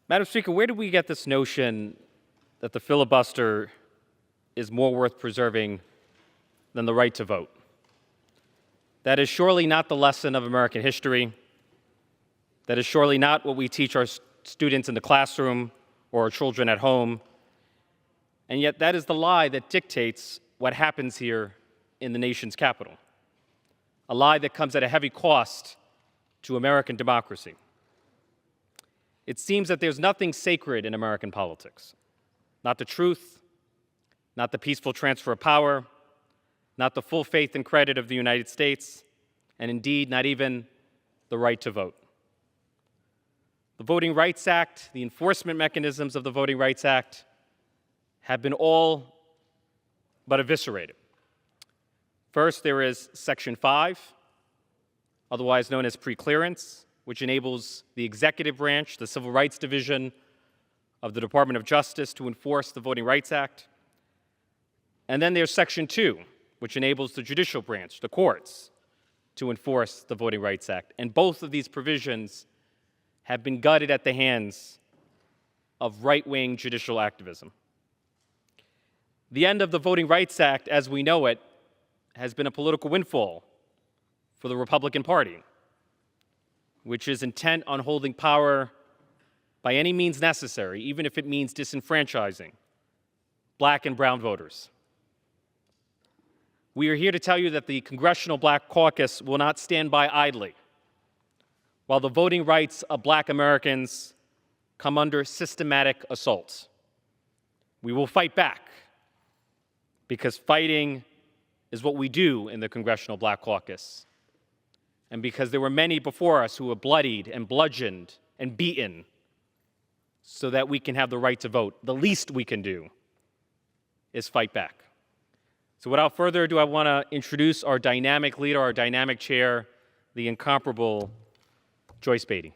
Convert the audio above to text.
Madam Speaker, where did we get this notion that the filibuster is more worth preserving than the right to vote? That is surely not the lesson of American history. That is surely not what we teach our students in the classroom or our children at home. And yet that is the lie that dictates what happens here in the nation's capital. A lie that comes at a heavy cost to American democracy. It seems that there's nothing sacred in American politics. Not the truth, not the peaceful transfer of power, not the full faith and credit of the United States, and indeed not even the right to vote. The Voting Rights Act, the enforcement mechanisms of the Voting Rights Act have been all but eviscerated. First, there is Section 5, otherwise known as preclearance, which enables the executive branch, the Civil Rights Division of the Department of Justice, to enforce the Voting Rights Act. And then there's Section 2, which enables the judicial branch, the courts, to enforce the Voting Rights Act. And both of these provisions have been gutted at the hands of right-wing judicial activism. The end of the Voting Rights Act, as we know it, has been a political windfall for the Republican Party, which is intent on holding power by any means necessary, even if it means disenfranchising Black and brown voters. We are here to tell you that the Congressional Black Caucus will not stand by idly while the voting rights of Black Americans come under systematic assault. We will fight back, because fighting is what we do in the Congressional Black Caucus, and because there were many before us who were bloodied and bludgeoned and beaten so that we can have the right to vote. The least we can do is fight back. So without further ado, I want to introduce our dynamic leader, our dynamic chair, the incomparable Joyce Beatty.